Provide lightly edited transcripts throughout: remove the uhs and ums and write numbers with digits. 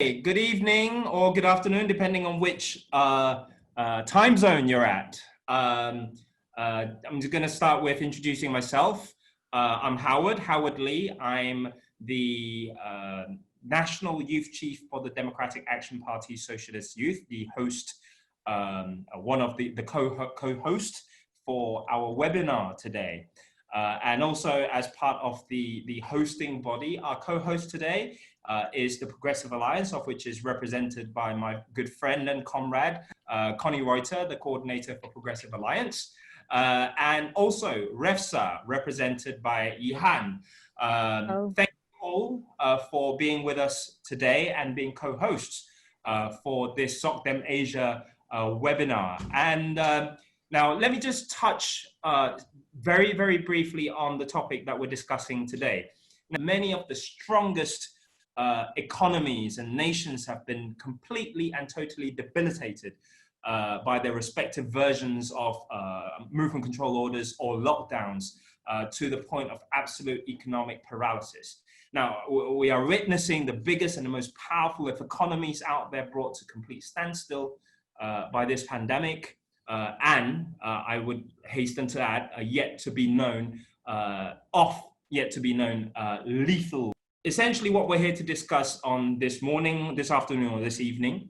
Good evening or good afternoon, depending on which time zone you're at. I'm just going to start with introducing myself. I'm Howard Lee. I'm the National Youth Chief for the Democratic Action Party Socialist Youth, the host, one of the co-host for our webinar today. And also as part of the hosting body, our co-host today is the Progressive Alliance, of which is represented by my good friend and comrade, Connie Reuter, the coordinator for Progressive Alliance, and also REFSA, represented by Yihan. Thank you all for being with us today and being co-hosts for this SocDem Asia webinar. And now let me just touch very, very briefly on the topic that we're discussing today. Many of the strongest economies and nations have been completely and totally debilitated by their respective versions of movement control orders or lockdowns to the point of absolute economic paralysis. Now, we are witnessing the biggest and the most powerful of economies out there brought to complete standstill by this pandemic. And I would hasten to add, yet to be known lethal. Essentially, what we're here to discuss on this morning, this afternoon, or this evening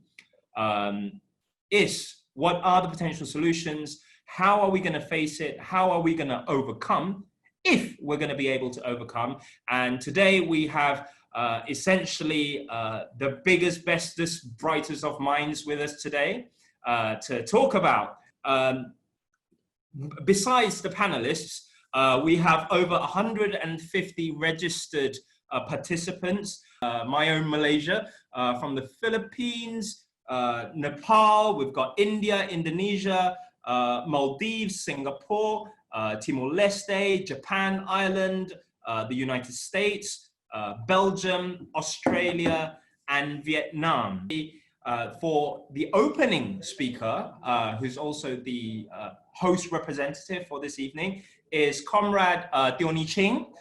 is what are the potential solutions? How are we going to face it? How are we going to overcome, if we're going to be able to overcome? And today we have essentially the biggest, bestest, brightest of minds with us today to talk about. Besides the panelists, we have over 150 registered participants, my own Malaysia, from the Philippines, Nepal, we've got India, Indonesia, Maldives, Singapore, Timor-Leste, Japan, Ireland, the United States, Belgium, Australia, and Vietnam. For the opening speaker, who's also the host representative for this evening, is Comrade Teo Ni Ching,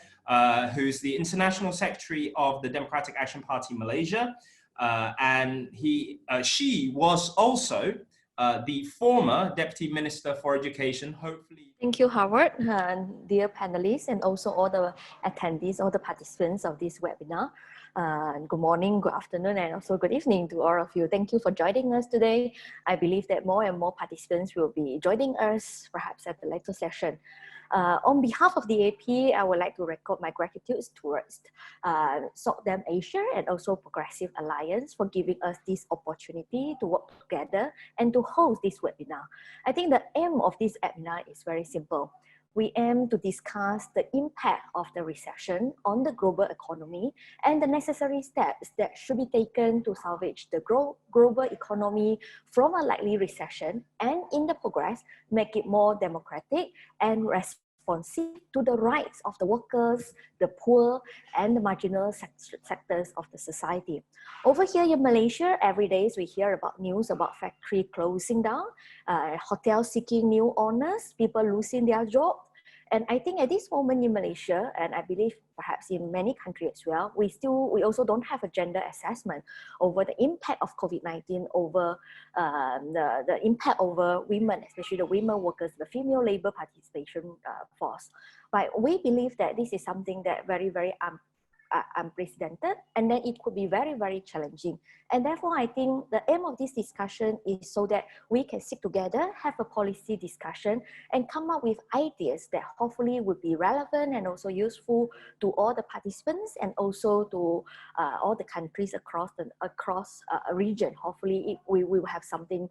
who's the International Secretary of the Democratic Action Party Malaysia. And she was also the former Deputy Minister for Education, hopefully. Thank you, Howard, dear panelists, and also all the attendees, all the participants of this webinar. Good morning, good afternoon, and also good evening to all of you. Thank you for joining us today. I believe that more and more participants will be joining us perhaps at the later session. On behalf of the AP, I would like to record my gratitude towards SocDem Asia and also Progressive Alliance for giving us this opportunity to work together and to host this webinar. I think the aim of this webinar is very simple. We aim to discuss the impact of the recession on the global economy and the necessary steps that should be taken to salvage the global economy from a likely recession, and in the progress, make it more democratic and responsive to the rights of the workers, the poor, and the marginal sectors of the society. Over here in Malaysia, every day we hear about news about factory closing down, hotels seeking new owners, people losing their jobs. And I think at this moment in Malaysia, and I believe perhaps in many countries as well, we also don't have a gender assessment over the impact of COVID-19 over the impact over women, especially the women workers, the female labor participation force. But we believe that this is something that very, very unprecedented, and then it could be very, very challenging. And therefore, I think the aim of this discussion is so that we can sit together, have a policy discussion, and come up with ideas that hopefully would be relevant and also useful to all the participants and also to all the countries across a region. Hopefully, we will have something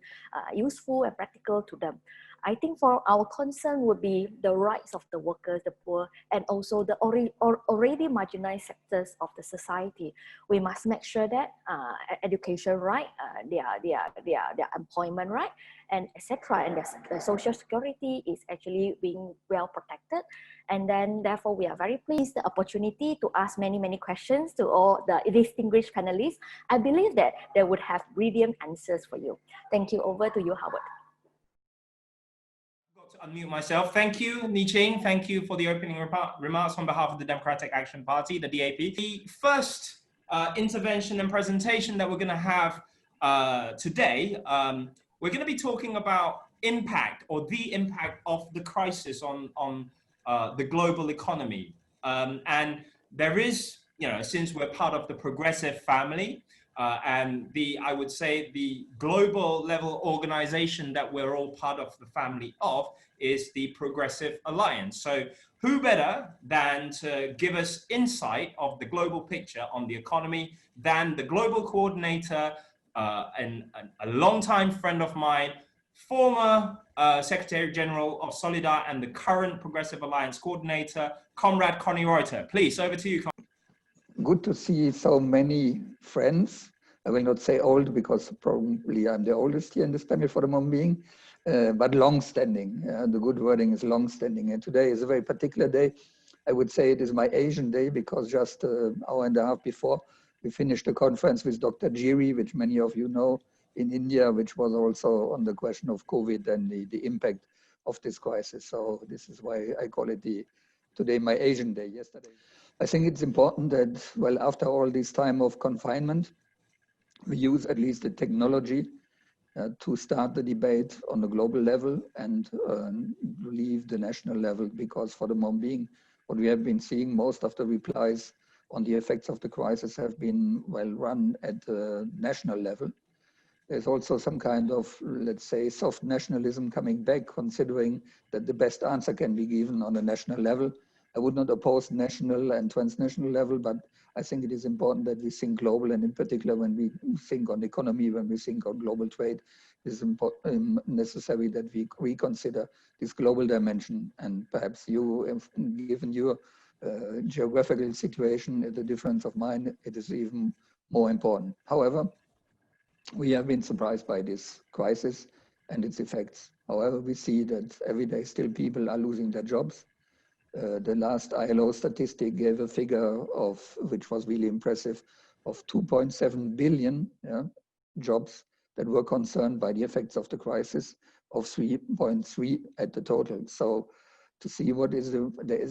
useful and practical to them. I think for our concern would be the rights of the workers, the poor, and also the already marginalized sectors of the society. We must make sure that education right, their employment right, and etc. And the social security is actually being well protected. And then therefore we are very pleased the opportunity to ask many questions to all the distinguished panelists. I believe that they would have brilliant answers for you. Thank you. Over to you, Howard. Unmute myself. Thank you, Ni Ching. Thank you for the opening remarks on behalf of the Democratic Action Party, the DAP. The first intervention and presentation that we're going to have today, we're going to be talking about impact or the impact of the crisis on the global economy. And there is, since we're part of the progressive family, and I would say the global level organization that we're all part of the family of is the Progressive Alliance. So who better than to give us insight of the global picture on the economy than the global coordinator and a longtime friend of mine, former Secretary General of Solidar and the current Progressive Alliance coordinator, Comrade Connie Reuter. Please, over to you, Connie. Good to see so many friends. I will not say old because probably I'm the oldest here in this panel for the moment being, but long-standing. The good wording is long-standing. And today is a very particular day. I would say it is my Asian day because just an hour and a half before we finished a conference with Dr. Giri, which many of you know, in India, which was also on the question of COVID and the impact of this crisis. So this is why I call it today my Asian day, yesterday. I think it's important that, well, after all this time of confinement, we use at least the technology to start the debate on the global level and leave the national level, because for the moment being, what we have been seeing, most of the replies on the effects of the crisis have been well run at the national level. There's also some kind of, let's say, soft nationalism coming back, considering that the best answer can be given on a national level. I would not oppose national and transnational level, but I think it is important that we think global, and in particular when we think on economy, when we think on global trade, it is necessary that we reconsider this global dimension. And perhaps you, given your geographical situation, the difference of mine, it is even more important. However, we have been surprised by this crisis and its effects. However, we see that every day still people are losing their jobs. The last ILO statistic gave a figure of, which was really impressive, of 2.7 billion jobs that were concerned by the effects of the crisis, of 3.3 at the total. So to see what is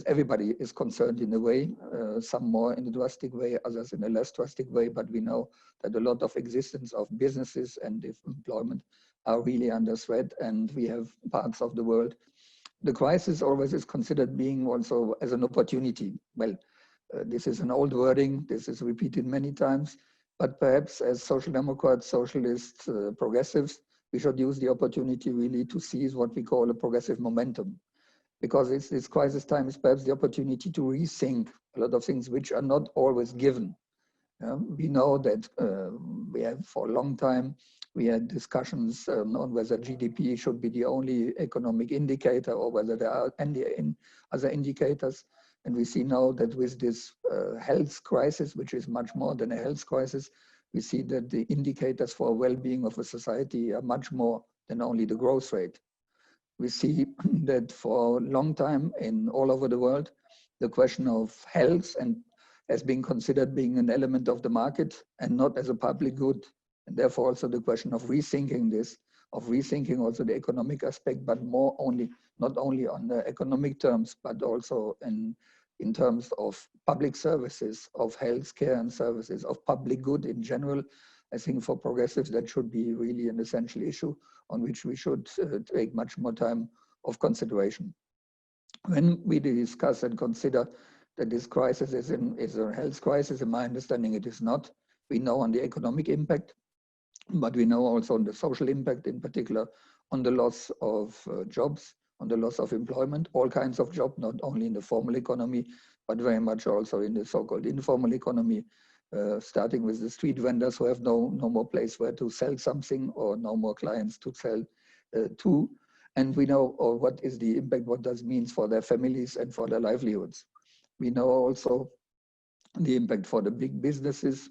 everybody is concerned in a way, some more in a drastic way, others in a less drastic way, but we know that a lot of existence of businesses and employment are really under threat, and we have parts of the world. The crisis always is considered being also as an opportunity. Well, this is an old wording, this is repeated many times, but perhaps as social democrats, socialists, progressives, we should use the opportunity really to seize what we call a progressive momentum. Because this crisis time is perhaps the opportunity to rethink a lot of things which are not always given. We know that we have for a long time, we had discussions on whether GDP should be the only economic indicator or whether there are any other indicators. And we see now that with this health crisis, which is much more than a health crisis, we see that the indicators for well-being of a society are much more than only the growth rate. We see that for a long time in all over the world, the question of health has been considered being an element of the market and not as a public good. And therefore also the question of rethinking this, of rethinking also the economic aspect, but not only on the economic terms, but also in terms of public services, of healthcare and services, of public good in general. I think for progressives, that should be really an essential issue on which we should take much more time of consideration. When we discuss and consider that this crisis is a health crisis, in my understanding it is not. We know on the economic impact, but we know also on the social impact, in particular on the loss of jobs, on the loss of employment, all kinds of jobs, not only in the formal economy, but very much also in the so-called informal economy, starting with the street vendors who have no more place where to sell something or no more clients to sell to. And we know what is the impact, what that means for their families and for their livelihoods. We know also the impact for the big businesses,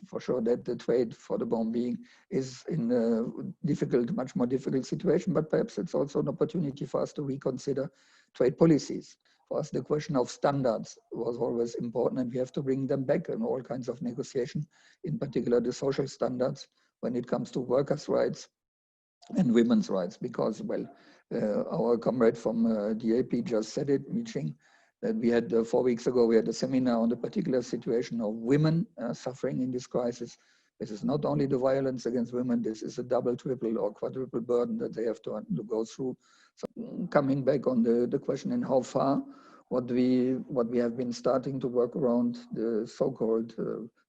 for sure that the trade for the time being is in a much more difficult situation, but perhaps it's also an opportunity for us to reconsider trade policies. For us, the question of standards was always important, and we have to bring them back in all kinds of negotiation, in particular the social standards when it comes to workers' rights and women's rights, because, well, our comrade from DAP just said it, Miching, that we had 4 weeks ago, we had a seminar on the particular situation of women suffering in this crisis. This is not only the violence against women, this is a double, triple or quadruple burden that they have to go through. So coming back on the question in how far, what we have been starting to work around the so-called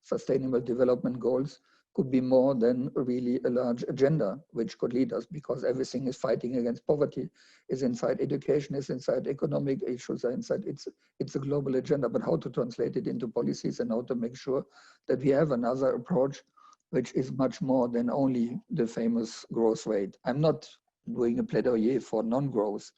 sustainable development goals could be more than really a large agenda, which could lead us, because everything is fighting against poverty, is inside education, is inside economic issues, are inside, it's a global agenda, but how to translate it into policies and how to make sure that we have another approach, which is much more than only the famous growth rate. I'm not doing a plaidoyer for non-growth.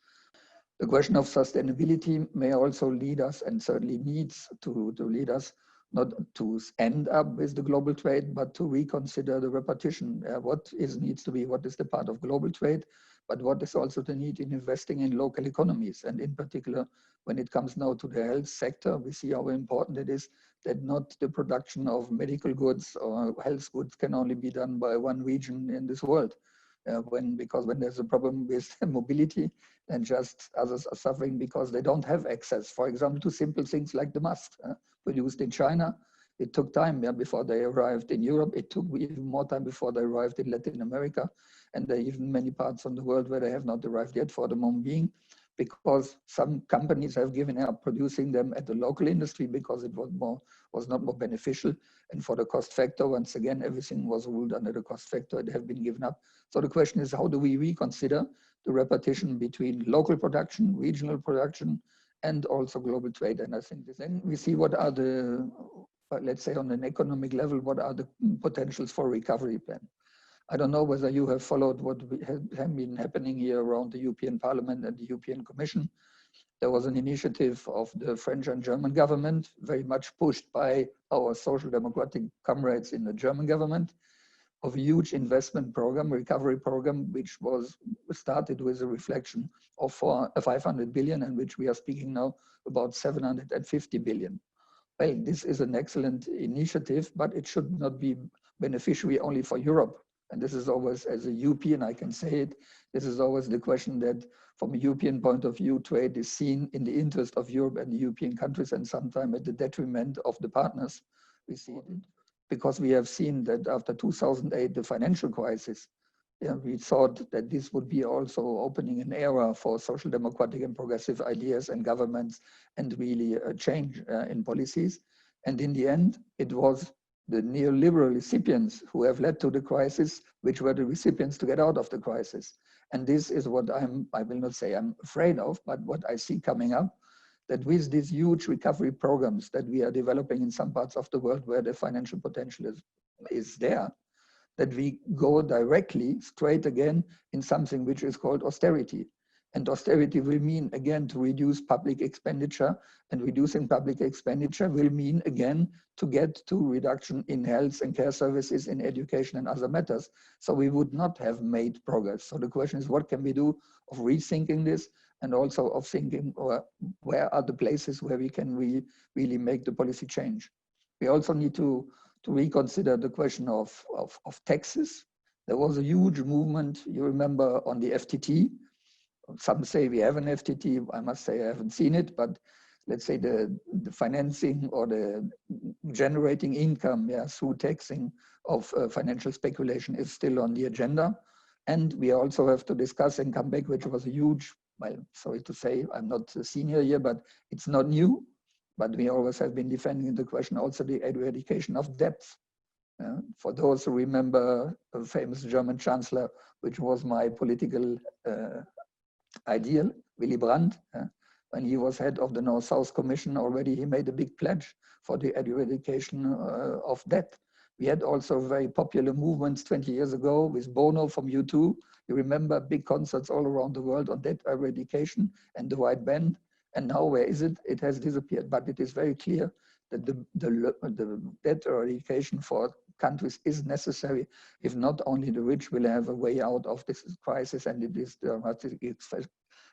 The question of sustainability may also lead us, and certainly needs to lead us, not to end up with the global trade, but to reconsider the repetition. What needs to be, what is the part of global trade, but what is also the need in investing in local economies. And in particular, when it comes now to the health sector, we see how important it is that not the production of medical goods or health goods can only be done by one region in this world. Because when there's a problem with mobility, and just others are suffering because they don't have access, for example, to simple things like the masks produced in China. It took time before they arrived in Europe. It took even more time before they arrived in Latin America. And there are even many parts of the world where they have not arrived yet for the moment being, because some companies have given up producing them at the local industry because it was not more beneficial. And for the cost factor, once again, everything was ruled under the cost factor. It have been given up. So the question is, how do we reconsider the repetition between local production, regional production, and also global trade? And I think then we see what are the, let's say on an economic level, what are the potentials for recovery plan. I don't know whether you have followed what have been happening here around the European Parliament and the European Commission. There was an initiative of the French and German government, very much pushed by our social democratic comrades in the German government, of a huge investment program, recovery program, which was started with a reflection of 500 billion, and which we are speaking now about 750 billion. Well, this is an excellent initiative, but it should not be beneficiary only for Europe. And this is always, as a European, I can say it, this is always the question that from a European point of view, trade is seen in the interest of Europe and the European countries, and sometimes at the detriment of the partners. We see it because we have seen that after 2008, the financial crisis, we thought that this would be also opening an era for social democratic and progressive ideas and governments, and really a change in policies. And in the end, it was the neoliberal recipients who have led to the crisis, which were the recipients to get out of the crisis. And this is what I will not say I'm afraid of, but what I see coming up, that with these huge recovery programs that we are developing in some parts of the world where the financial potential is there, that we go directly straight again in something which is called austerity. And austerity will mean, again, to reduce public expenditure, and reducing public expenditure will mean, again, to get to reduction in health and care services, in education and other matters. So we would not have made progress. So the question is, what can we do of rethinking this, and also of thinking where are the places where we can really make the policy change. We also need to reconsider the question of taxes. There was a huge movement, you remember, on the FTT. Some say we have an FTT. I must say I haven't seen it, but let's say the financing or the generating income through taxing of financial speculation is still on the agenda. And we also have to discuss and come back, which was a huge, well, sorry to say, I'm not a senior here, but it's not new. But we always have been defending the question, also the eradication of debts. For those who remember a famous German chancellor, which was my political ideal, Willy Brandt, when he was head of the North-South Commission already, he made a big pledge for the eradication of debt. We had also very popular movements 20 years ago with Bono from U2. You remember big concerts all around the world on debt eradication and the white band. And now where is it? It has disappeared. But it is very clear that the debt eradication for countries is necessary, if not only the rich will have a way out of this crisis, and it is dramatic,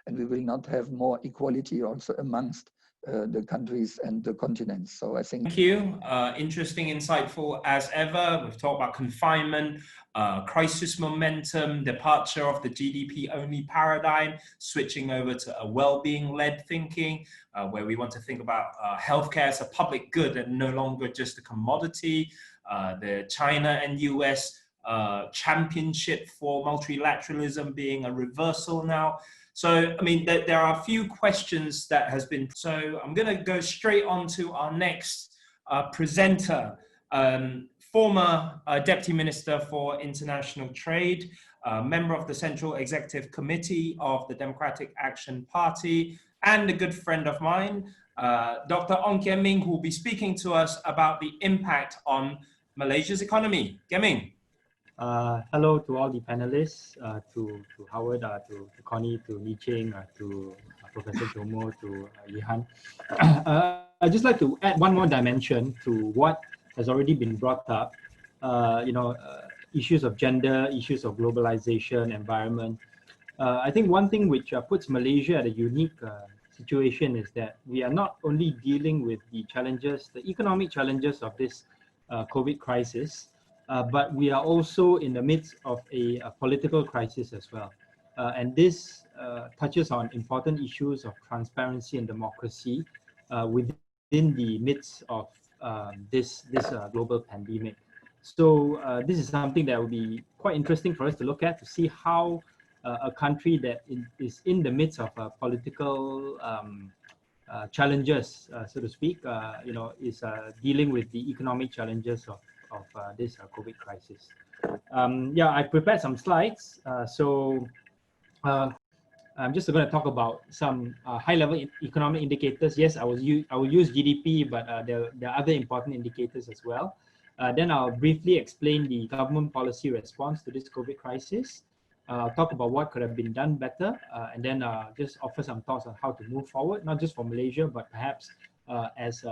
and we will not have more equality also amongst the countries and the continents. So I think. Thank you. Interesting, insightful as ever. We've talked about confinement, crisis momentum, departure of the GDP-only paradigm, switching over to a well-being-led thinking, where we want to think about healthcare as a public good and no longer just a commodity. The China and US championship for multilateralism being a reversal now. So, I mean, there are a few questions that has been, so I'm going to go straight on to our next presenter, former Deputy Minister for International Trade, member of the Central Executive Committee of the Democratic Action Party, and a good friend of mine, Dr. Ong Kian Ming, who will be speaking to us about the impact on Malaysia's economy. Kian Ming. Hello to all the panelists, to Howard, to Connie, to Li Ching, to Professor Jomo, to Yihan. I'd just like to add one more dimension to what has already been brought up. Issues of gender, issues of globalization, environment. I think one thing which puts Malaysia at a unique situation is that we are not only dealing with the challenges, the economic challenges of this COVID crisis, but we are also in the midst of a political crisis as well. And this touches on important issues of transparency and democracy within the midst of this global pandemic. So this is something that will be quite interesting for us to look at, to see how a country that is in the midst of political challenges, so to speak, is dealing with the economic challenges of this COVID crisis. I prepared some slides. I'm just going to talk about some high-level economic indicators. Yes, I will use GDP, but there are other important indicators as well. Then I'll briefly explain the government policy response to this COVID crisis. I'll talk about what could have been done better, and then just offer some thoughts on how to move forward, not just for Malaysia, but perhaps as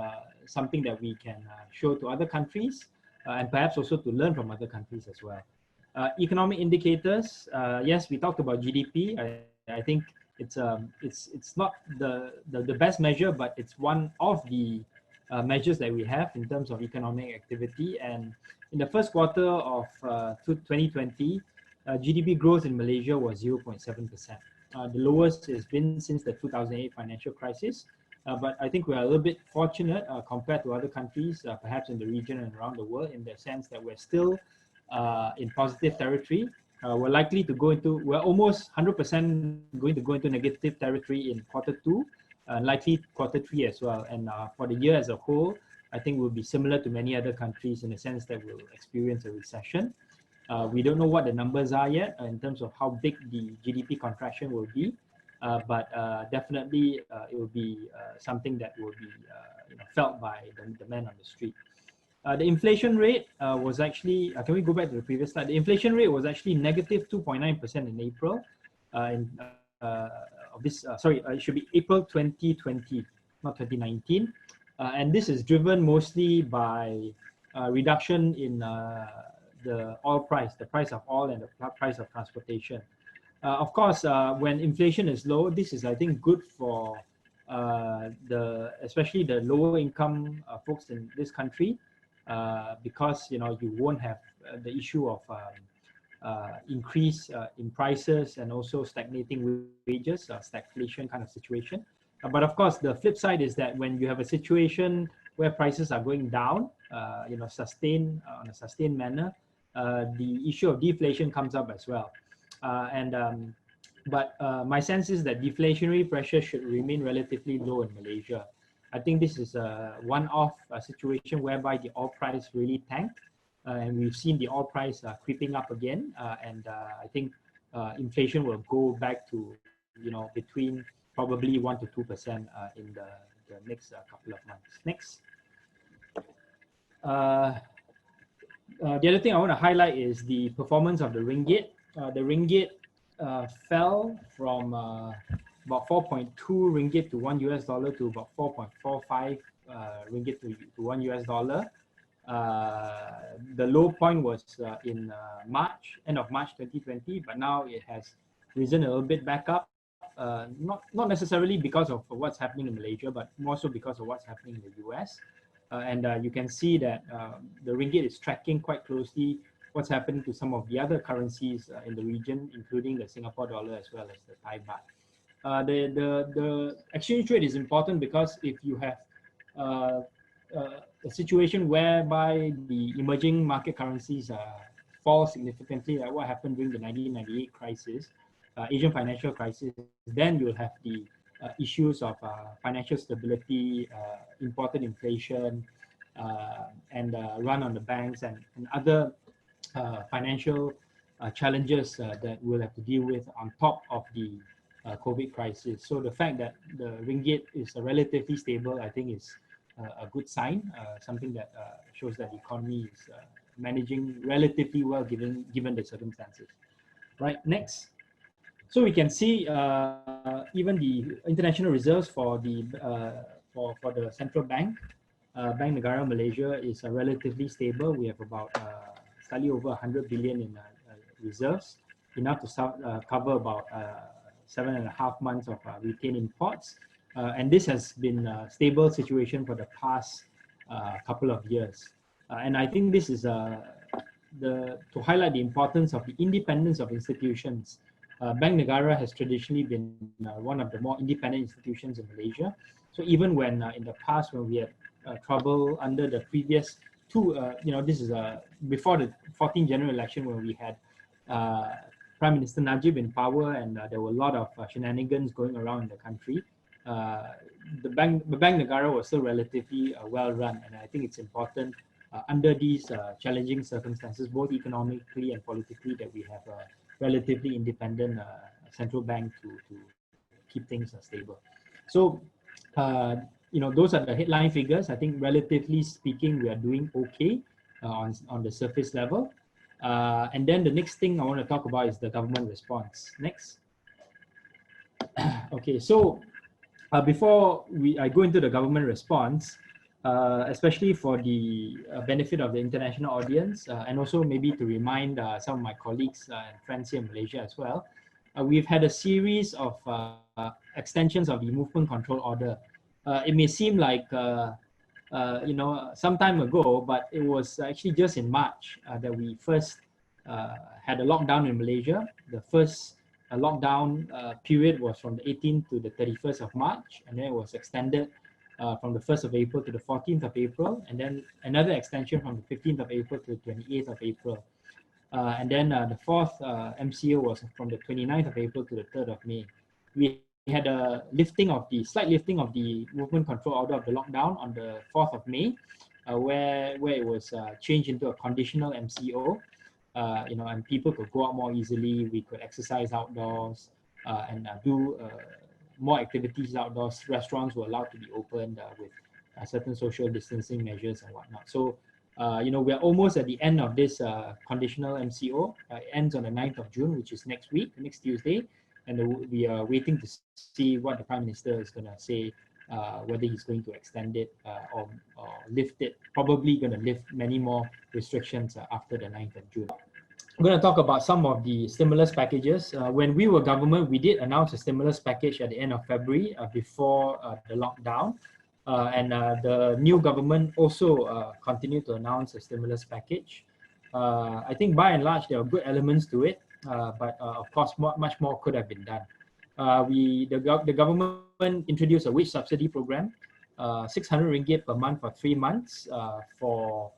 something that we can show to other countries, and perhaps also to learn from other countries as well. Economic indicators, yes, we talked about GDP. I think it's not the best measure, but it's one of the measures that we have in terms of economic activity. And in the first quarter of 2020, GDP growth in Malaysia was 0.7%. The lowest it's been since the 2008 financial crisis. But I think we are a little bit fortunate compared to other countries, perhaps in the region and around the world, in the sense that we're still in positive territory. We're likely to go into, we're almost 100% going to go into negative territory in quarter 2, likely quarter 3 as well. And for the year as a whole, I think we'll be similar to many other countries in the sense that we'll experience a recession. We don't know what the numbers are yet in terms of how big the GDP contraction will be, but definitely it will be something that will be felt by the man on the street. The inflation rate was actually, can we go back to the previous slide? The inflation rate was actually negative 2.9% in April. It should be April 2020, not 2019. And this is driven mostly by reduction in the oil price, the price of oil and the price of transportation. Of course, when inflation is low, this is, I think, good for especially the lower income folks in this country, because you won't have the issue of increase in prices and also stagnating wages, stagflation kind of situation. But of course, the flip side is that when you have a situation where prices are going down, on a sustained manner, the issue of deflation comes up as well. But my sense is that deflationary pressure should remain relatively low in Malaysia. I think this is a one-off situation whereby the oil price really tanked, and we've seen the oil price creeping up again, and I think inflation will go back to between probably 1 to 2% in the next couple of months. Next. The other thing I want to highlight is the performance of the ringgit. The ringgit fell from about 4.2 ringgit to $1 to about 4.45 ringgit to $1. The low point was in end of March 2020, but now it has risen a little bit back up. not necessarily because of what's happening in Malaysia, but more so because of what's happening in the US. And you can see that the ringgit is tracking quite closely what's happening to some of the other currencies in the region, including the Singapore dollar as well as the Thai baht. The exchange rate is important because if you have a situation whereby the emerging market currencies fall significantly, like what happened during the 1998 crisis, Asian financial crisis, then you'll have the issues of financial stability, imported inflation, and run on the banks and other financial challenges that we'll have to deal with on top of the COVID crisis. So the fact that the ringgit is relatively stable, I think is a good sign, something that shows that the economy is managing relatively well given the circumstances. Right, next. So we can see even the international reserves for the central bank, Bank Negara Malaysia is relatively stable. We have about slightly over 100 billion in reserves, enough to cover about 7.5 months of retained imports. And this has been a stable situation for the past couple of years. And I think this is to highlight the importance of the independence of institutions. Bank Negara has traditionally been one of the more independent institutions in Malaysia. So even when in the past, when we had trouble under the previous two, this is before the 14th general election, when we had Prime Minister Najib in power and there were a lot of shenanigans going around in the country. The Bank Negara was still relatively well run, and I think it's important under these challenging circumstances, both economically and politically, that we have a relatively independent central bank to keep things stable. So, those are the headline figures. I think relatively speaking, we are doing okay on the surface level. And then the next thing I want to talk about is the government response. Next. Okay, so before I go into the government response, especially for the benefit of the international audience, and also maybe to remind some of my colleagues and friends here in Malaysia as well, we've had a series of extensions of the movement control order. It may seem like some time ago, but it was actually just in March that we first had a lockdown in Malaysia. The first lockdown period was from the 18th to the 31st of March, and then it was extended from the 1st of April to the 14th of April, and then another extension from the 15th of April to the 28th of April. And then the fourth MCO was from the 29th of April to the 3rd of May. We had a slight lifting of the movement control order of the lockdown on the 4th of May, where it was changed into a conditional MCO, and people could go out more easily. We could exercise outdoors and do more activities outdoors. Restaurants were allowed to be opened with certain social distancing measures and whatnot. So, we are almost at the end of this conditional MCO. It ends on the 9th of June, which is next Tuesday. And we are waiting to see what the Prime Minister is going to say, whether he's going to extend it or lift it. Probably going to lift many more restrictions after the 9th of June. I'm going to talk about some of the stimulus packages. When we were government, we did announce a stimulus package at the end of February before the lockdown. And the new government also continued to announce a stimulus package. I think by and large, there are good elements to it. But of course, much more could have been done. The government introduced a wage subsidy program, 600 ringgit per month for 3 months for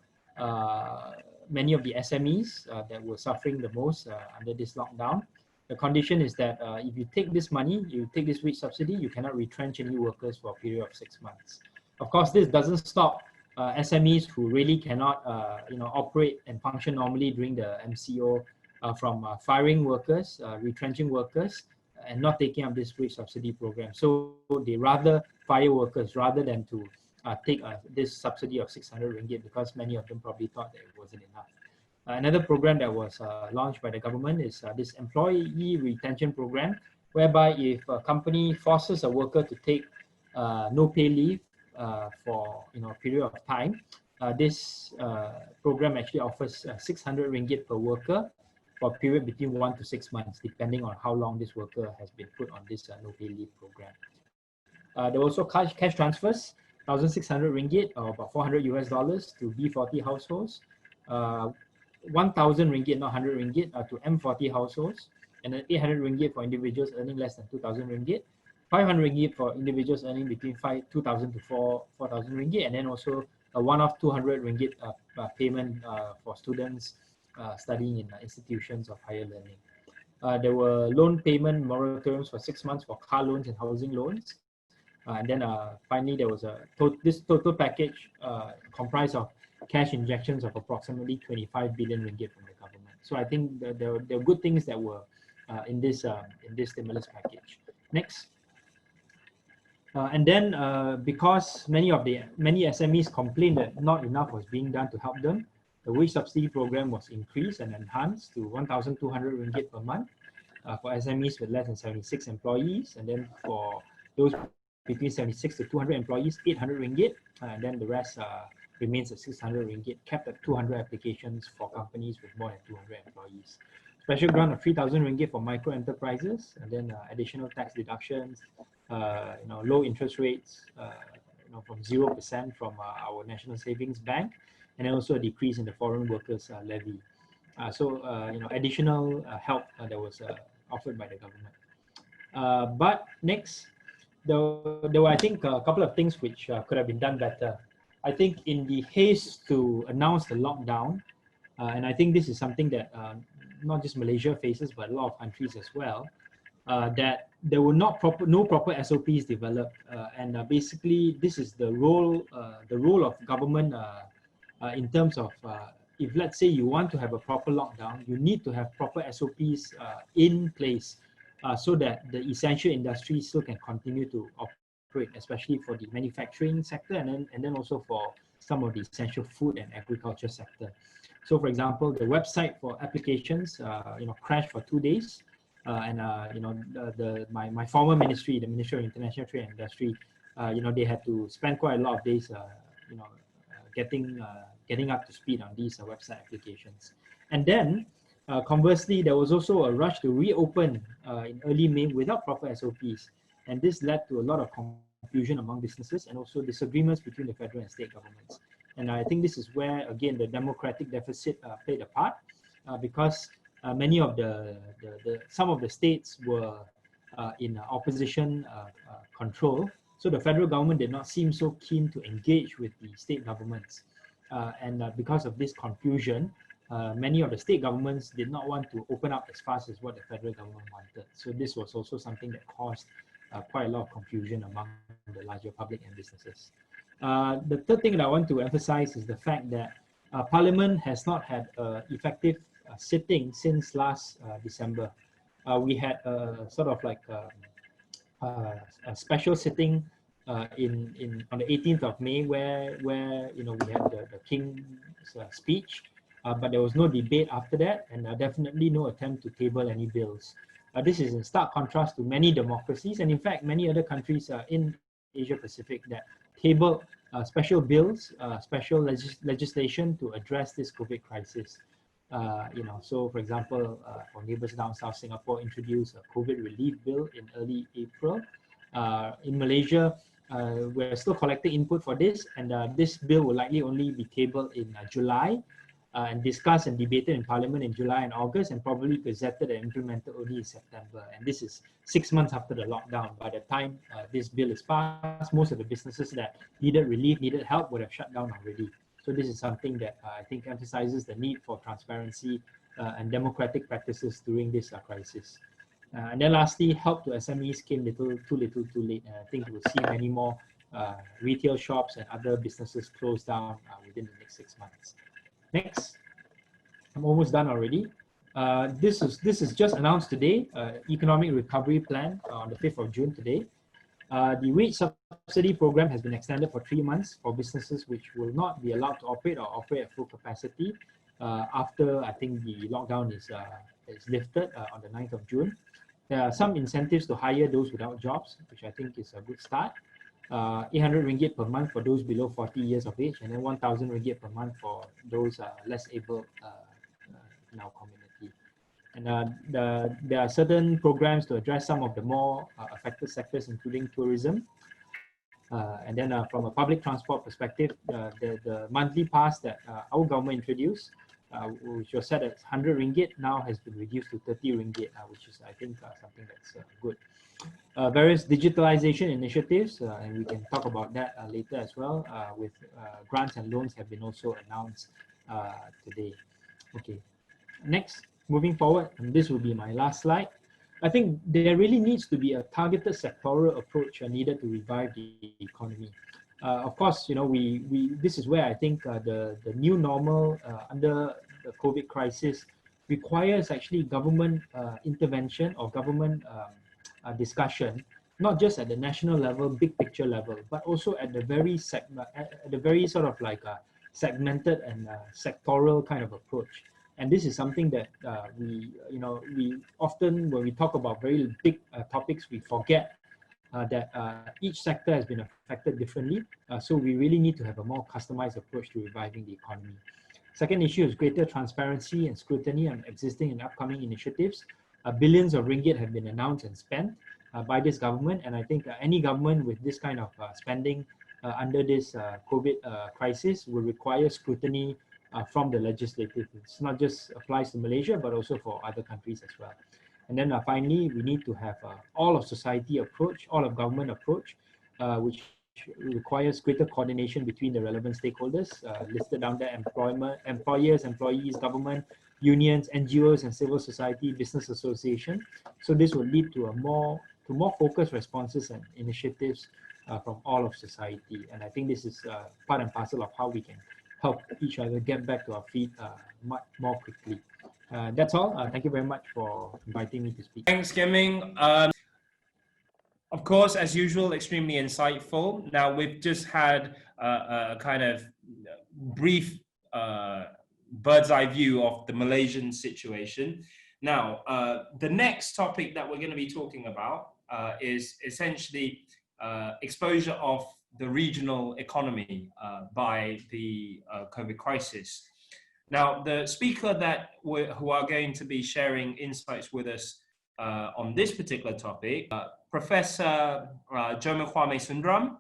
many of the SMEs that were suffering the most under this lockdown. The condition is that if you take this money, you take this wage subsidy, you cannot retrench any workers for a period of 6 months. Of course, this doesn't stop SMEs who really cannot operate and function normally during the MCO from firing workers, retrenching workers, and not taking up this wage subsidy program. So they rather fire workers rather than to take this subsidy of 600 ringgit, because many of them probably thought that it wasn't enough. Another program that was launched by the government is this employee retention program, whereby if a company forces a worker to take no pay leave for a period of time, this program actually offers 600 ringgit per worker for a period between 1 to 6 months, depending on how long this worker has been put on this no pay leave program. There were also cash transfers, 1,600 ringgit or about $400 to B40 households, 1,000 ringgit, not 100 ringgit, to M40 households, and then 800 ringgit for individuals earning less than 2,000 ringgit, 500 ringgit for individuals earning between 2,000 to 4,000 ringgit, and then also a one-off 200 ringgit payment for students studying in institutions of higher learning. There were loan payment moratoriums for 6 months for car loans and housing loans. And then finally, there was this total package comprised of cash injections of approximately 25 billion ringgit from the government. So I think there are good things that were in this stimulus package. Next. And then because many SMEs complained that not enough was being done to help them, the wage subsidy program was increased and enhanced to 1,200 ringgit per month for SMEs with less than 76 employees, and then for those between 76 to 200 employees, 800 ringgit, and then the rest remains at 600 ringgit, capped at 200 applications for companies with more than 200 employees. Special grant of 3,000 ringgit for micro enterprises, and then additional tax deductions, low interest rates, from 0% from our National Savings Bank, and then also a decrease in the foreign workers levy. So additional help that was offered by the government. But next, there were, I think, a couple of things which could have been done better. I think in the haste to announce the lockdown, and I think this is something that not just Malaysia faces, but a lot of countries as well, that there were no proper SOPs developed, and basically this is the role of government in terms of if, let's say, you want to have a proper lockdown, you need to have proper SOPs in place so that the essential industries still can continue to operate, especially for the manufacturing sector, and then also for some of the essential food and agriculture sector. So, for example, the website for applications, crashed for 2 days, and my former ministry, the Ministry of International Trade and Industry, they had to spend quite a lot of days, getting up to speed on these website applications. And then, conversely, there was also a rush to reopen in early May without proper SOPs, and this led to a lot of confusion among businesses and also disagreements between the federal and state governments. And I think this is where, again, the democratic deficit played a part, because many of some of the states were in opposition control. So the federal government did not seem so keen to engage with the state governments. And because of this confusion, many of the state governments did not want to open up as fast as what the federal government wanted. So this was also something that caused quite a lot of confusion among the larger public and businesses. The third thing that I want to emphasize is the fact that Parliament has not had effective sitting since last December. We had sort of like a special sitting on the 18th of May where we had the King's speech, but there was no debate after that, and definitely no attempt to table any bills. This is in stark contrast to many democracies, and in fact many other countries in Asia Pacific that table special bills, special legislation to address this COVID crisis. So for example, for neighbors down south, Singapore introduced a COVID relief bill in early April. In Malaysia, we're still collecting input for this, and this bill will likely only be tabled in July and discussed and debated in Parliament in July and August, and probably presented and implemented only in September. And this is 6 months after the lockdown. By the time this bill is passed, most of the businesses that needed relief, needed help, would have shut down already. So this is something that I think emphasizes the need for transparency and democratic practices during this crisis. And then lastly, help to SMEs came too little, too late. And I think we'll see many more retail shops and other businesses close down within the next 6 months. Next, I'm almost done already. This is just announced today, economic recovery plan on the 5th of June today. The wage subsidy program has been extended for 3 months for businesses which will not be allowed to operate or operate at full capacity after, I think, the lockdown is lifted on the 9th of June. There are some incentives to hire those without jobs, which I think is a good start. 800 ringgit per month for those below 40 years of age, and then 1,000 ringgit per month for those less able in our community. And there are certain programs to address some of the more affected sectors, including tourism. And then from a public transport perspective, the monthly pass that our government introduced, which was set at 100 ringgit, now has been reduced to 30 ringgit, which is, I think, something that's good. Various digitalization initiatives, and we can talk about that later as well, with grants and loans have been also announced today. Okay, next, moving forward, and this will be my last slide. I think there really needs to be a targeted sectoral approach needed to revive the economy. Of course, you know, this is where I think the new normal under the COVID crisis requires actually government intervention or government discussion, not just at the national level, big picture level, but also at the very sort of like a segmented and sectoral kind of approach. And this is something that we often, when we talk about very big topics, we forget that each sector has been affected differently. So we really need to have a more customized approach to reviving the economy. Second issue is greater transparency and scrutiny on existing and upcoming initiatives. Billions of ringgit have been announced and spent by this government. And I think any government with this kind of spending under this COVID crisis will require scrutiny from the legislative. It's not just applies to Malaysia, but also for other countries as well. And then finally, we need to have all of society approach, all of government approach, which requires greater coordination between the relevant stakeholders listed down there: employers, employees, government, unions, NGOs, and civil society, business association. So this will lead to more focused responses and initiatives from all of society. And I think this is part and parcel of how we can help each other get back to our feet much more quickly. That's all. Thank you very much for inviting me to speak. Thanks, Kian-Ming. Of course, as usual, extremely insightful. Now, we've just had a kind of brief bird's eye view of the Malaysian situation. Now, the next topic that we're going to be talking about is essentially exposure of the regional economy by the COVID crisis. Now, the speaker who are going to be sharing insights with us on this particular topic, Professor Jomakwame Sundram,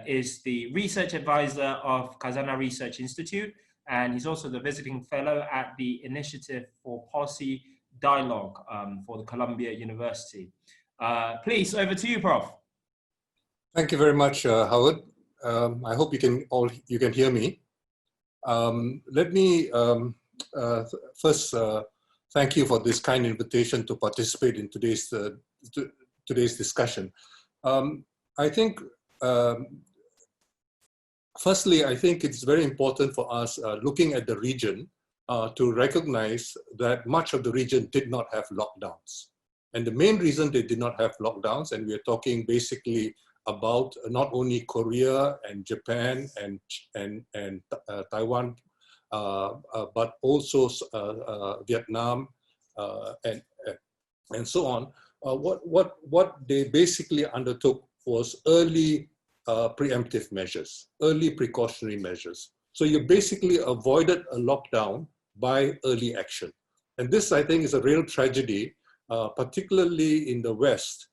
is the research advisor of Khazanah Research Institute, and he's also the visiting fellow at the Initiative for Policy Dialogue for the Columbia University. Please, over to you, Prof. Thank you very much, Howard. I hope you can hear me. Let me first thank you for this kind invitation to participate in today's discussion. I think, firstly, I think it's very important for us looking at the region to recognize that much of the region did not have lockdowns. And the main reason they did not have lockdowns, and we're talking basically about not only Korea and Japan and Taiwan, but also Vietnam and so on. What they basically undertook was early preemptive measures, early precautionary measures. So you basically avoided a lockdown by early action. And this, I think, is a real tragedy, particularly in the West,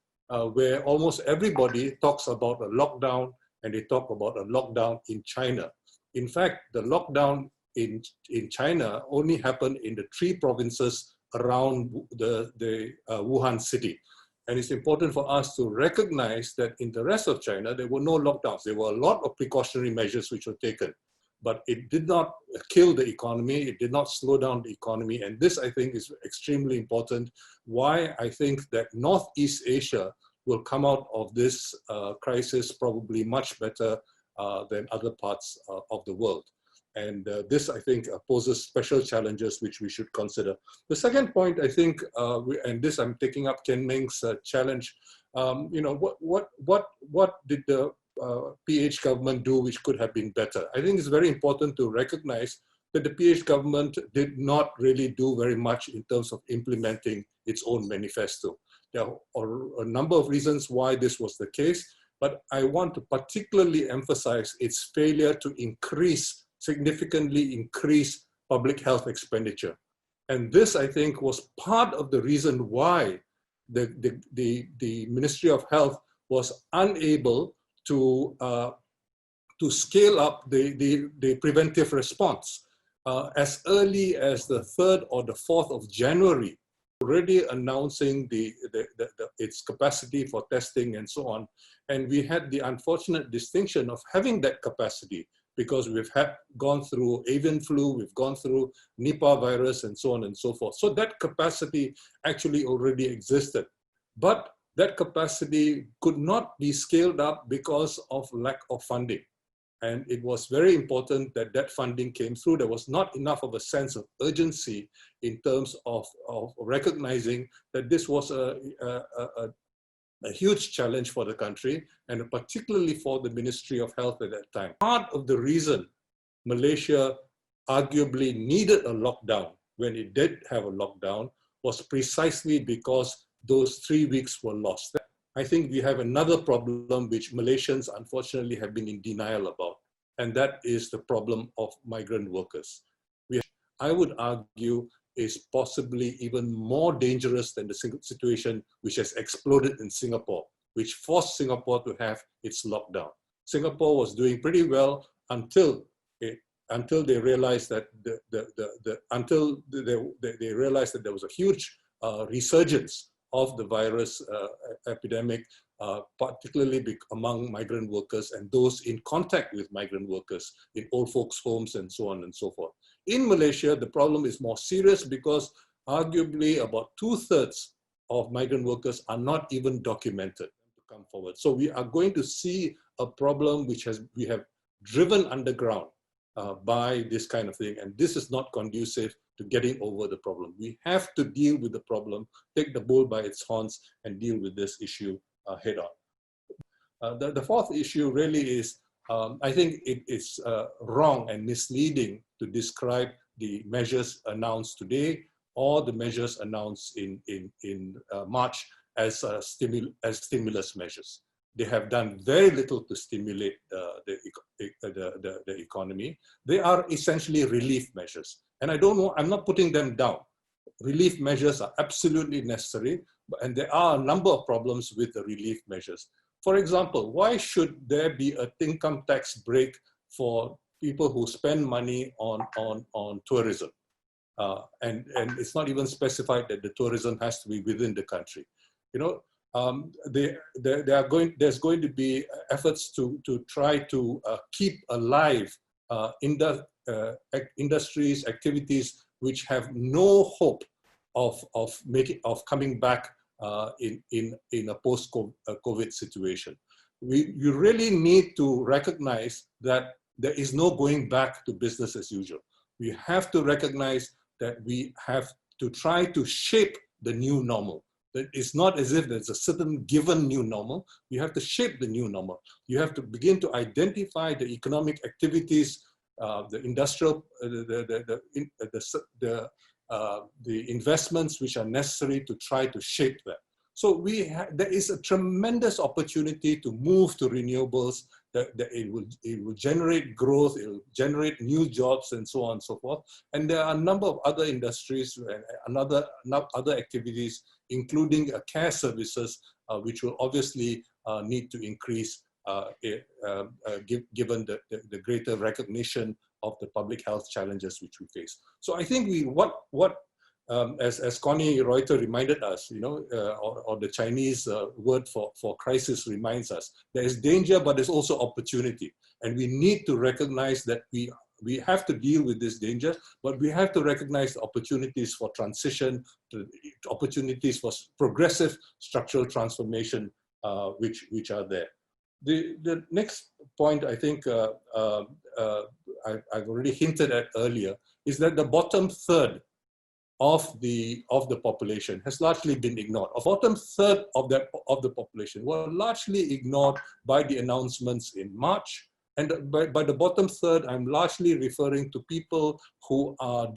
where almost everybody talks about a lockdown, and they talk about a lockdown in China. In fact, the lockdown in China only happened in the 3 provinces around the Wuhan city. And it's important for us to recognize that in the rest of China, there were no lockdowns. There were a lot of precautionary measures which were taken, but it did not kill the economy. It did not slow down the economy. And this, I think, is extremely important. Why I think that Northeast Asia will come out of this crisis probably much better than other parts of the world. And this, I think, poses special challenges which we should consider. The second point, I think, and this I'm taking up Kian-Ming's challenge, you know, what did the PH government do which could have been better? I think it's very important to recognize that the PH government did not really do very much in terms of implementing its own manifesto. There are a number of reasons why this was the case, but I want to particularly emphasize its failure to significantly increase public health expenditure. And this, I think, was part of the reason why the Ministry of Health was unable to scale up the preventive response. As early as the 3rd or the 4th of January, already announcing its capacity for testing and so on. And we had the unfortunate distinction of having that capacity because we've gone through avian flu, we've gone through Nipah virus and so on and so forth. So that capacity actually already existed. But that capacity could not be scaled up because of lack of funding. And it was very important that that funding came through. There was not enough of a sense of urgency in terms of recognizing that this was a huge challenge for the country, and particularly for the Ministry of Health at that time. Part of the reason Malaysia arguably needed a lockdown when it did have a lockdown was precisely because those 3 weeks were lost. I think we have another problem which Malaysians unfortunately have been in denial about, and that is the problem of migrant workers, which I would argue is possibly even more dangerous than the situation which has exploded in Singapore, which forced Singapore to have its lockdown. Singapore was doing pretty well until they realized that they realized that there was a huge resurgence of the virus epidemic, particularly among migrant workers and those in contact with migrant workers in old folks' homes and so on and so forth. In Malaysia, the problem is more serious because arguably about 2/3 of migrant workers are not even documented to come forward. So we are going to see a problem which we have driven underground by this kind of thing. And this is not conducive to getting over the problem. We have to deal with the problem, take the bull by its horns and deal with this issue head on. The fourth issue really is, I think it is wrong and misleading to describe the measures announced today or the measures announced in March as stimulus measures. They have done very little to stimulate the economy. They are essentially relief measures. And I'm not putting them down. Relief measures are absolutely necessary, and there are a number of problems with the relief measures. For example, why should there be an income tax break for people who spend money on tourism? And it's not even specified that the tourism has to be within the country. You know, there's going to be efforts to try to keep alive industries, activities which have no hope of coming back in a post-COVID situation. You really need to recognize that there is no going back to business as usual. We have to recognize that we have to try to shape the new normal. That it's not as if there's a certain given new normal. You have to shape the new normal. You have to begin to identify the economic activities, the industrial, the investments which are necessary to try to shape that. So there is a tremendous opportunity to move to renewables, that it will generate growth, it will generate new jobs and so on and so forth. And there are a number of other industries and other activities, including care services, which will obviously need to increase given the greater recognition of the public health challenges which we face. So I think as Connie Reuter reminded us, you know, or the Chinese word for crisis reminds us, there is danger, but there's also opportunity. And we need to recognize that we have to deal with this danger, but we have to recognize the opportunities for transition, opportunities for progressive structural transformation, which are there. The next point I think I've already hinted at earlier is that the bottom third of the population has largely been ignored. A bottom third of the population were largely ignored by the announcements in March. And by the bottom third, I'm largely referring to people who are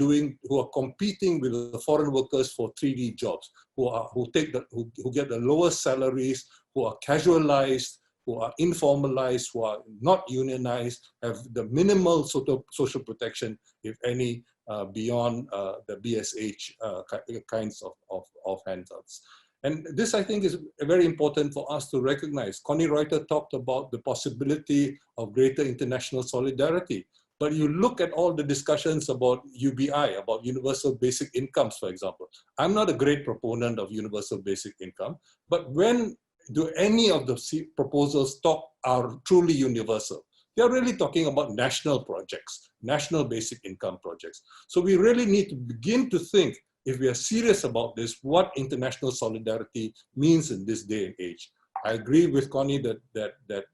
competing with the foreign workers for 3D jobs, who get the lowest salaries, who are casualized, who are informalized, who are not unionized, have the minimal sort of social protection, if any, beyond the BSH kinds of handouts. And this, I think, is very important for us to recognize. Connie Reuter talked about the possibility of greater international solidarity. But you look at all the discussions about UBI, about universal basic incomes, for example. I'm not a great proponent of universal basic income, but when do any of the proposals are truly universal? They're really talking about national projects, national basic income projects. So we really need to begin to think, if we are serious about this, what international solidarity means in this day and age. I agree with Connie that the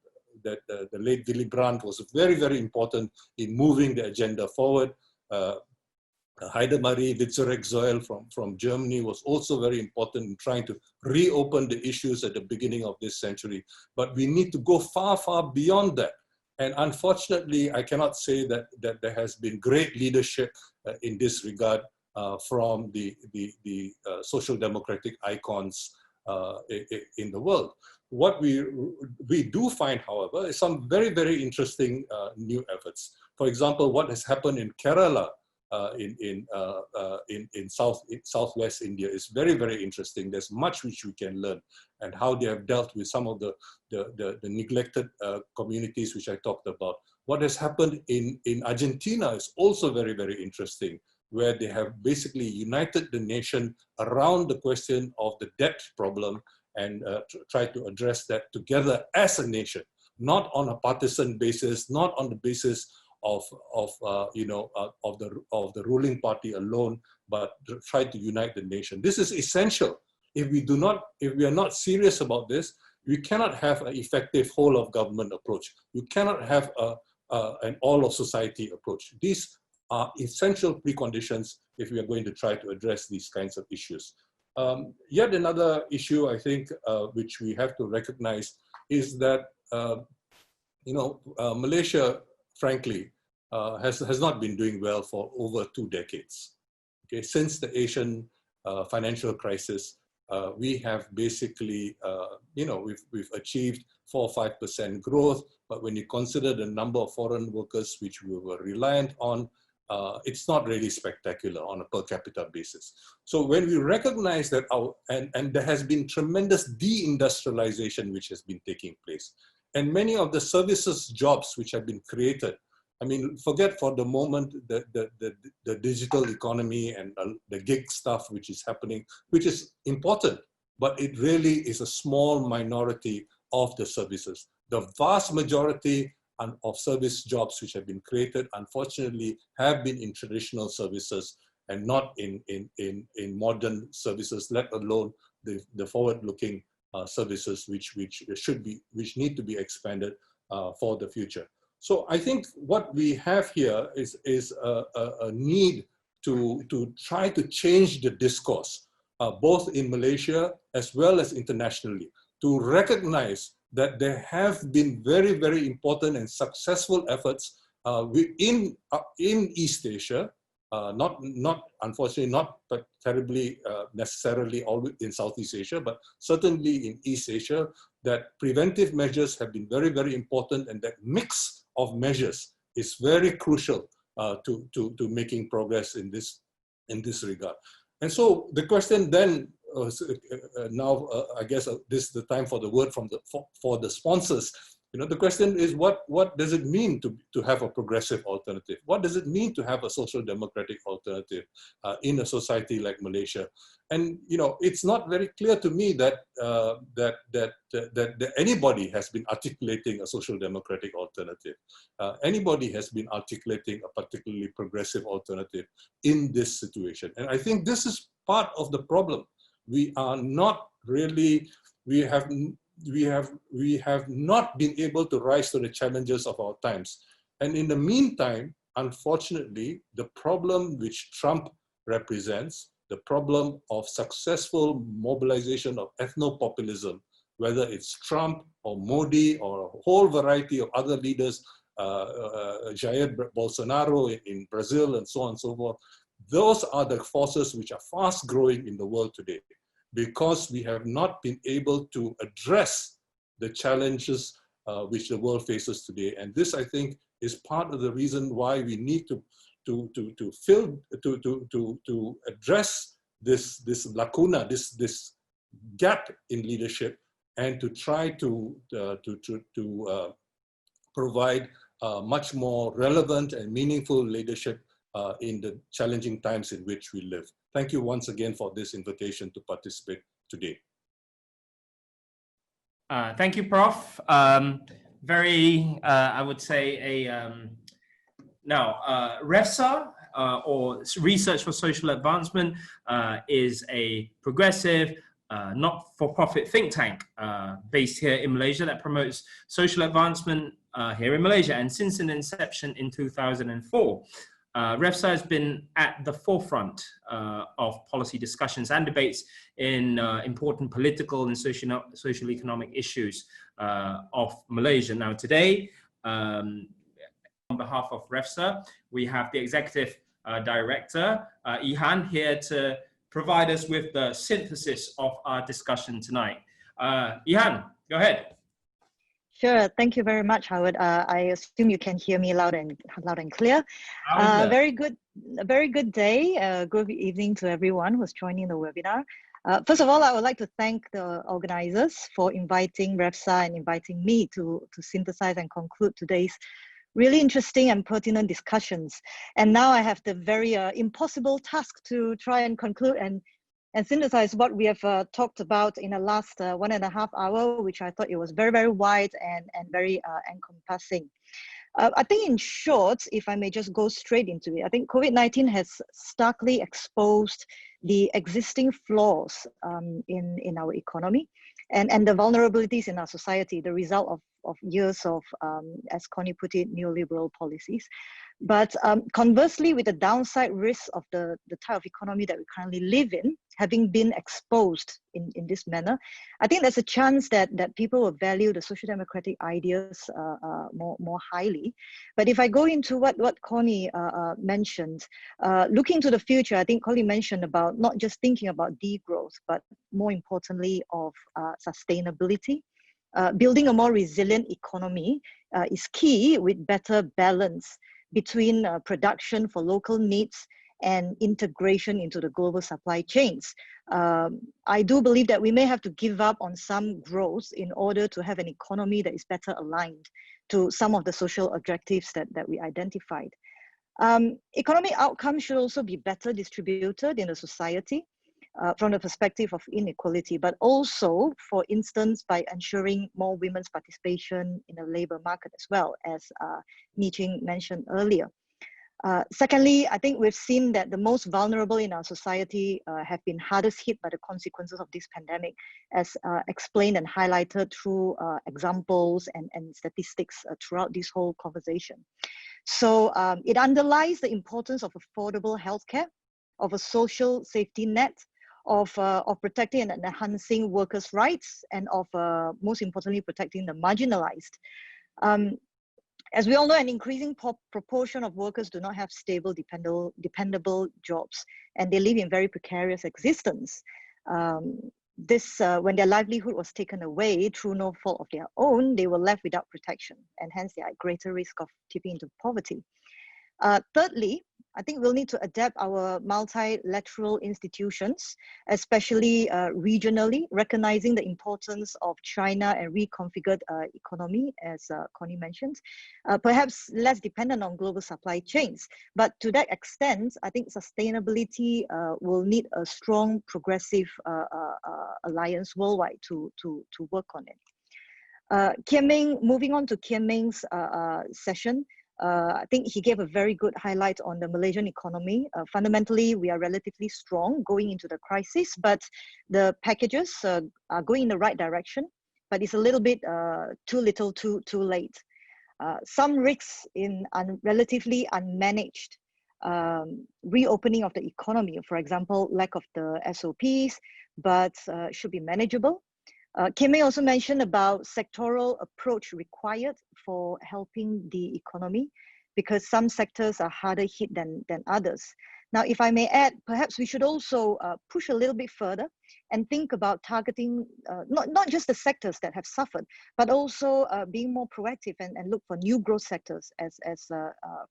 late Willy Brandt was very, very important in moving the agenda forward. Heidemarie Witzorek-Zoel from Germany was also very important in trying to reopen the issues at the beginning of this century. But we need to go far, far beyond that. And unfortunately, I cannot say that there has been great leadership in this regard from the social democratic icons in the world. What we do find, however, is some very, very interesting new efforts. For example, what has happened in Kerala in southwest India is very, very interesting. There's much which we can learn, and how they have dealt with some of the neglected communities which I talked about. What has happened in Argentina is also very, very interesting, where they have basically united the nation around the question of the debt problem and try to address that together as a nation, not on a partisan basis, not on the basis of the ruling party alone, but try to unite the nation. This is essential. If we are not serious about this, we cannot have an effective whole of government approach. You cannot have an all of society approach. These are essential preconditions if we are going to try to address these kinds of issues. Yet another issue, I think, which we have to recognize is that Malaysia, frankly, has not been doing well for over 2 decades. Okay, since the Asian financial crisis, we have basically, we've achieved 4 or 5% growth, but when you consider the number of foreign workers which we were reliant on, it's not really spectacular on a per capita basis. So when we recognize that and there has been tremendous deindustrialization which has been taking place, and many of the services jobs which have been created, I mean, forget for the moment the digital economy and the gig stuff which is happening, which is important, but it really is a small minority of the services. The vast majority of service jobs which have been created, unfortunately, have been in traditional services and not in modern services, let alone the forward-looking services which need to be expanded for the future. So I think what we have here is a need to try to change the discourse, both in Malaysia as well as internationally, to recognize that there have been very, very important and successful efforts in East Asia, unfortunately not but terribly necessarily always in Southeast Asia, but certainly in East Asia, that preventive measures have been very, very important, and that mix of measures is very crucial to making progress in this regard. And so the question then, I guess this is the time for the word for the sponsors. The question is, what does it mean to have a progressive alternative? What does it mean to have a social democratic alternative in a society like Malaysia? And it's not very clear to me that anybody has been articulating a social democratic alternative. Anybody has been articulating a particularly progressive alternative in this situation. And I think this is part of the problem. We are not really, we have not been able to rise to the challenges of our times. And in the meantime, unfortunately, the problem which Trump represents, the problem of successful mobilization of ethno-populism, whether it's Trump or Modi or a whole variety of other leaders, Jair Bolsonaro in Brazil and so on and so forth, those are the forces which are fast growing in the world today, because we have not been able to address the challenges which the world faces today. And this, I think, is part of the reason why we need to address this lacuna, this gap in leadership, and to try to provide much more relevant and meaningful leadership in the challenging times in which we live. Thank you once again for this invitation to participate today. Thank you, Prof. Very, I would say, REFSA, or Research for Social Advancement, is a progressive, not-for-profit think tank based here in Malaysia that promotes social advancement here in Malaysia. And since its inception in 2004, REFSA has been at the forefront of policy discussions and debates in important political and social economic issues of Malaysia. Now today, on behalf of REFSA, we have the Executive Director, Ihan, here to provide us with the synthesis of our discussion tonight. Ihan, go ahead. Sure. Thank you very much, Howard. I assume you can hear me loud and clear. Very good day. Good evening to everyone who's joining the webinar. First of all, I would like to thank the organizers for inviting REFSA and inviting me to synthesize and conclude today's really interesting and pertinent discussions. And now I have the very impossible task to try and conclude and synthesize what we have talked about in the last 1.5 hours, which I thought it was very, very wide and very encompassing. I think in short, if I may just go straight into it, I think COVID-19 has starkly exposed the existing flaws in our economy and the vulnerabilities in our society, the result of years of, as Connie put it, neoliberal policies. But conversely, with the downside risks of the type of economy that we currently live in, having been exposed in this manner, I think there's a chance that people will value the social democratic ideas more highly. But if I go into what Connie mentioned, looking to the future, I think Connie mentioned about not just thinking about degrowth, but more importantly of sustainability. Building a more resilient economy is key, with better balance between production for local needs and integration into the global supply chains. I do believe that we may have to give up on some growth in order to have an economy that is better aligned to some of the social objectives that we identified. Economic outcomes should also be better distributed in the society from the perspective of inequality, but also, for instance, by ensuring more women's participation in the labor market as well, as Ni-Ching mentioned earlier. Secondly, I think we've seen that the most vulnerable in our society have been hardest hit by the consequences of this pandemic, as explained and highlighted through examples and statistics throughout this whole conversation. So it underlies the importance of affordable healthcare, of a social safety net, of protecting and enhancing workers' rights, and of, most importantly, protecting the marginalized. As we all know, an increasing proportion of workers do not have stable, dependable jobs, and they live in very precarious existence. When their livelihood was taken away through no fault of their own, they were left without protection, and hence they are at greater risk of tipping into poverty. Thirdly, I think we'll need to adapt our multilateral institutions, especially regionally, recognizing the importance of China and reconfigured economy, as Connie mentioned, perhaps less dependent on global supply chains. But to that extent, I think sustainability will need a strong progressive alliance worldwide to work on it. Kian-Ming, moving on to Kian-Ming's session, I think he gave a very good highlight on the Malaysian economy. Fundamentally, we are relatively strong going into the crisis, but the packages are going in the right direction, but it's a little bit too little, too late. Some risks in relatively unmanaged reopening of the economy, for example, lack of the SOPs, but should be manageable. Kian-Ming also mentioned about sectoral approach required for helping the economy, because some sectors are harder hit than others. Now, if I may add, perhaps we should also push a little bit further and think about targeting not just the sectors that have suffered, but also being more proactive and look for new growth sectors, as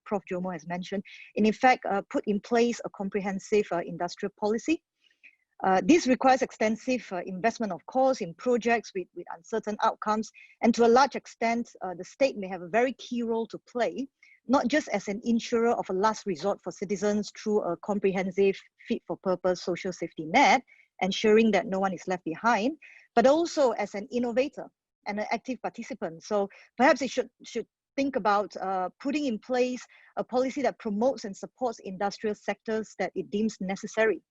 Prof. Jomo has mentioned, and in fact, put in place a comprehensive industrial policy. This requires extensive investment, of course, in projects with uncertain outcomes, and to a large extent, the state may have a very key role to play, not just as an insurer of a last resort for citizens through a comprehensive fit-for-purpose social safety net, ensuring that no one is left behind, but also as an innovator and an active participant. So perhaps it should think about putting in place a policy that promotes and supports industrial sectors that it deems necessary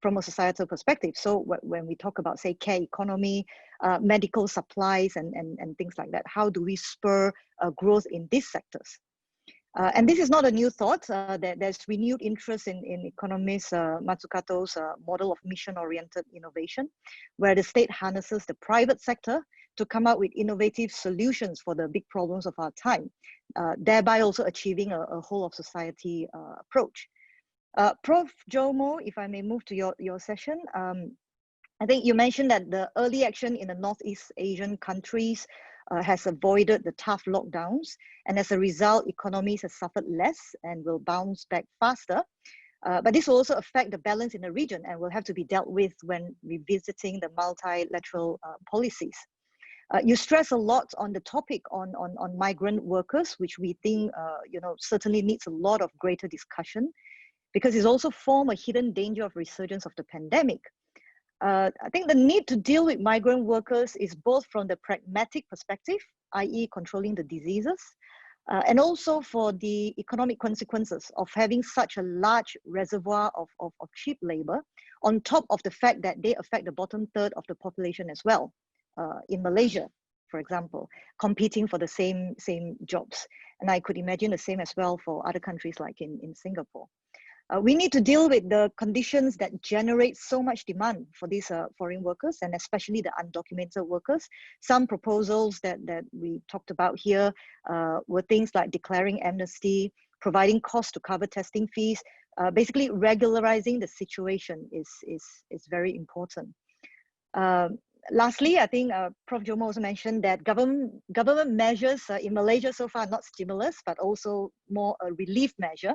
from a societal perspective. So when we talk about, say, care economy, medical supplies, and things like that, how do we spur growth in these sectors? And this is not a new thought. There's renewed interest in economist Matsukato's model of mission-oriented innovation, where the state harnesses the private sector to come up with innovative solutions for the big problems of our time, thereby also achieving a whole of society approach. Prof. Jomo, if I may move to your session, I think you mentioned that the early action in the Northeast Asian countries has avoided the tough lockdowns, and as a result, economies have suffered less and will bounce back faster. But this will also affect the balance in the region and will have to be dealt with when revisiting the multilateral policies. You stress a lot on the topic on migrant workers, which we think certainly needs a lot of greater discussion, because it's also form a hidden danger of resurgence of the pandemic. I think the need to deal with migrant workers is both from the pragmatic perspective, i.e. controlling the diseases, and also for the economic consequences of having such a large reservoir of cheap labor, on top of the fact that they affect the bottom third of the population as well. In Malaysia, for example, competing for the same jobs. And I could imagine the same as well for other countries like in Singapore. We need to deal with the conditions that generate so much demand for these foreign workers, and especially the undocumented workers. Some proposals that we talked about here were things like declaring amnesty, providing costs to cover testing fees. Basically, regularizing the situation is very important. Lastly, I think Prof. Jomo also mentioned that government measures in Malaysia so far are not stimulus, but also more a relief measure.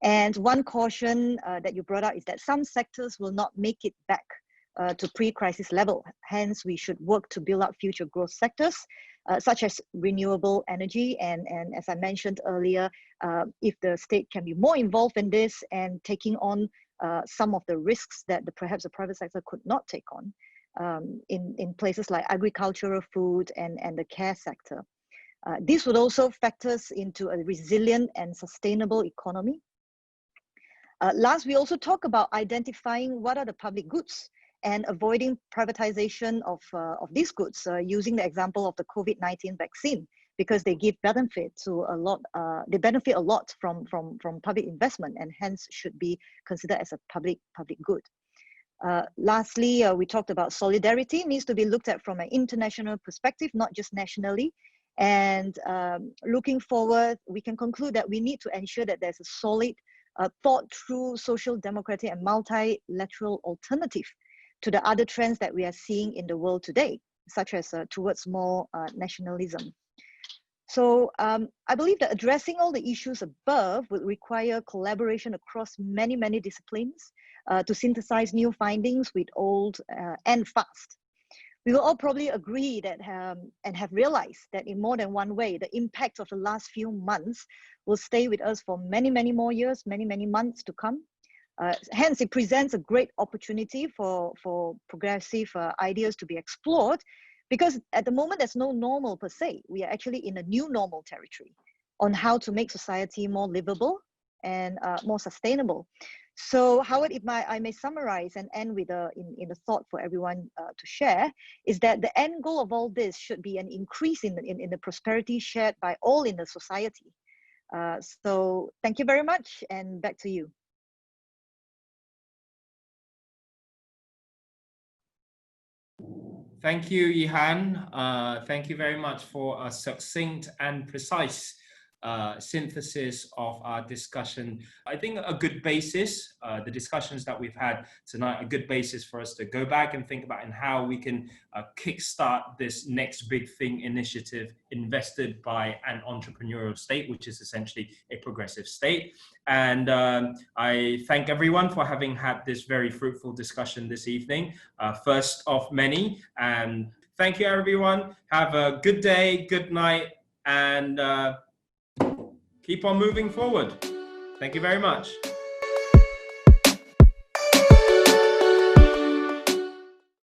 And one caution that you brought out is that some sectors will not make it back to pre-crisis level. Hence, we should work to build up future growth sectors, such as renewable energy. And as I mentioned earlier, if the state can be more involved in this and taking on some of the risks that perhaps the private sector could not take on in places like agricultural, food, and the care sector. This would also factor into a resilient and sustainable economy. Last, we also talk about identifying what are the public goods and avoiding privatization of these goods, using the example of the COVID-19 vaccine, because they give benefit to a lot. They benefit a lot from public investment, and hence should be considered as a public good. Lastly, we talked about solidarity needs to be looked at from an international perspective, not just nationally. And looking forward, we can conclude that we need to ensure that there's a solid thought through social democratic and multilateral alternative to the other trends that we are seeing in the world today, such as towards more nationalism. So I believe that addressing all the issues above would require collaboration across many, many disciplines to synthesize new findings with old and fast. We will all probably agree that and have realized that in more than one way, the impact of the last few months will stay with us for many, many more years, many, many months to come. Hence, it presents a great opportunity for progressive ideas to be explored, because at the moment, there's no normal per se. We are actually in a new normal territory on how to make society more livable and more sustainable. So Howard, if I may summarize and end with in a thought for everyone to share, is that the end goal of all this should be an increase in the prosperity shared by all in the society. So thank you very much, and back to you. Thank you, Yihan. Thank you very much for a succinct and precise synthesis of our discussion. I think a good basis, the discussions that we've had tonight, a good basis for us to go back and think about and how we can kickstart this next big thing initiative invested by an entrepreneurial state, which is essentially a progressive state. And I thank everyone for having had this very fruitful discussion this evening, first of many. And thank you, everyone. Have a good day, good night, and keep on moving forward. Thank you very much.